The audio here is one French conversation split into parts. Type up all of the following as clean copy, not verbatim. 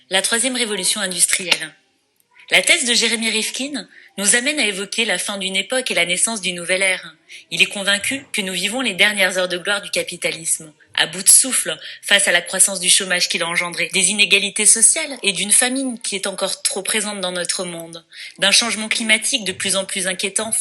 La troisième révolution industrielle. La thèse de Jeremy Rifkin nous amène à évoquer la fin d'une époque et la naissance d'une nouvelle ère. Il est convaincu que nous vivons les dernières heures de gloire du capitalisme, à bout de souffle face à la croissance du chômage qu'il a engendré, des inégalités sociales et d'une famine qui est encore trop présente dans notre monde, d'un changement climatique de plus en plus inquiétant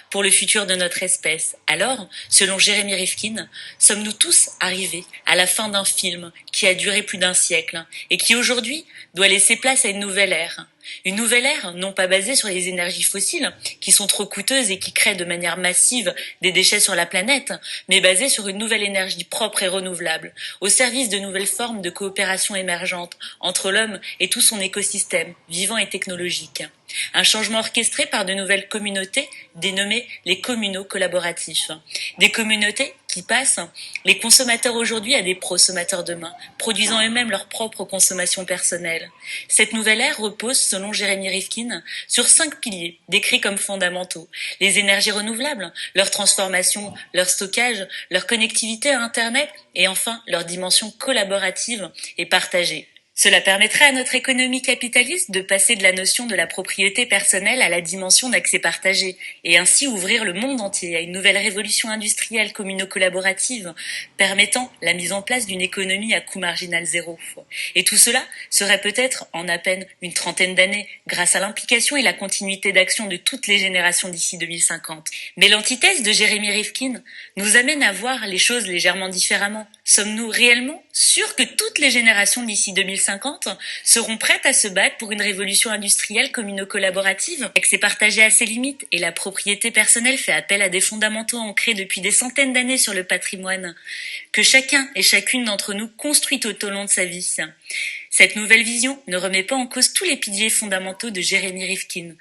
pour le futur de notre espèce. Alors, selon Jeremy Rifkin, sommes-nous tous arrivés à la fin d'un film qui a duré plus d'un siècle et qui aujourd'hui doit laisser place à une nouvelle ère. Une nouvelle ère, non pas basée sur les énergies fossiles, qui sont trop coûteuses et qui créent de manière massive des déchets sur la planète, mais basée sur une nouvelle énergie propre et renouvelable, au service de nouvelles formes de coopération émergentes entre l'homme et tout son écosystème, vivant et technologique. Un changement orchestré par de nouvelles communautés dénommées les communaux collaboratifs. Des communautés qui passent les consommateurs aujourd'hui à des prosommateurs demain, produisant eux-mêmes leur propre consommation personnelle. Cette nouvelle ère repose, selon Jeremy Rifkin, sur 5 piliers décrits comme fondamentaux. Les énergies renouvelables, leur transformation, leur stockage, leur connectivité à Internet et enfin leur dimension collaborative et partagée. Cela permettrait à notre économie capitaliste de passer de la notion de la propriété personnelle à la dimension d'accès partagé, et ainsi ouvrir le monde entier à une nouvelle révolution industrielle communo-collaborative, permettant la mise en place d'une économie à coût marginal zéro. Et tout cela serait peut-être en à peine une trentaine d'années, grâce à l'implication et la continuité d'action de toutes les générations d'ici 2050. Mais l'antithèse de Jeremy Rifkin nous amène à voir les choses légèrement différemment. Sommes-nous réellement sûrs que toutes les générations d'ici 2050 seront prêtes à se battre pour une révolution industrielle communo-collaborative, accès partagé à ses limites et la propriété personnelle fait appel à des fondamentaux ancrés depuis des centaines d'années sur le patrimoine que chacun et chacune d'entre nous construit tout au long de sa vie. Cette nouvelle vision ne remet pas en cause tous les piliers fondamentaux de Jeremy Rifkin,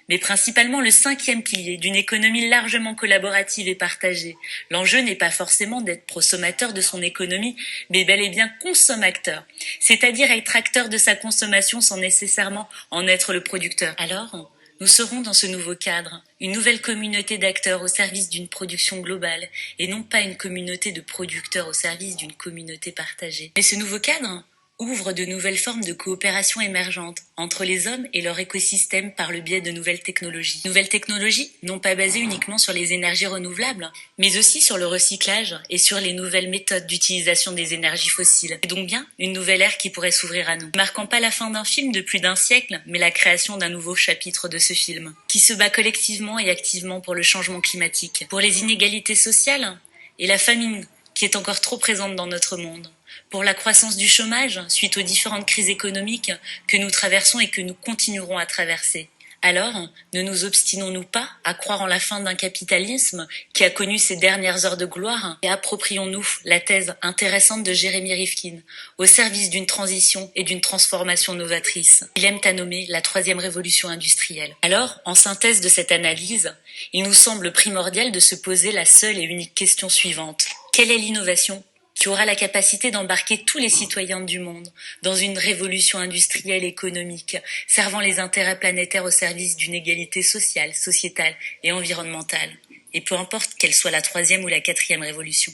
mais principalement le 5e pilier d'une économie largement collaborative et partagée. L'enjeu n'est pas forcément d'être prosommateur de son économie, mais bel et bien consommateur, c'est-à-dire être acteur de sa consommation sans nécessairement en être le producteur. Alors, nous serons dans ce nouveau cadre, une nouvelle communauté d'acteurs au service d'une production globale, et non pas une communauté de producteurs au service d'une communauté partagée. Mais ce nouveau cadre ouvre de nouvelles formes de coopération émergentes entre les hommes et leur écosystème par le biais de nouvelles technologies. Nouvelles technologies non pas basées uniquement sur les énergies renouvelables, mais aussi sur le recyclage et sur les nouvelles méthodes d'utilisation des énergies fossiles. C'est donc bien une nouvelle ère qui pourrait s'ouvrir à nous, marquant pas la fin d'un film de plus d'un siècle, mais la création d'un nouveau chapitre de ce film, qui se bat collectivement et activement pour le changement climatique, pour les inégalités sociales et la famine qui est encore trop présente dans notre monde, pour la croissance du chômage suite aux différentes crises économiques que nous traversons et que nous continuerons à traverser. Alors, ne nous obstinons-nous pas à croire en la fin d'un capitalisme qui a connu ses dernières heures de gloire et approprions-nous la thèse intéressante de Jeremy Rifkin au service d'une transition et d'une transformation novatrice. Il aime à nommer la troisième révolution industrielle. Alors, en synthèse de cette analyse, il nous semble primordial de se poser la seule et unique question suivante. Quelle est l'innovation qui aura la capacité d'embarquer tous les citoyens du monde dans une révolution industrielle et économique, servant les intérêts planétaires au service d'une égalité sociale, sociétale et environnementale, et peu importe qu'elle soit la troisième ou la quatrième révolution.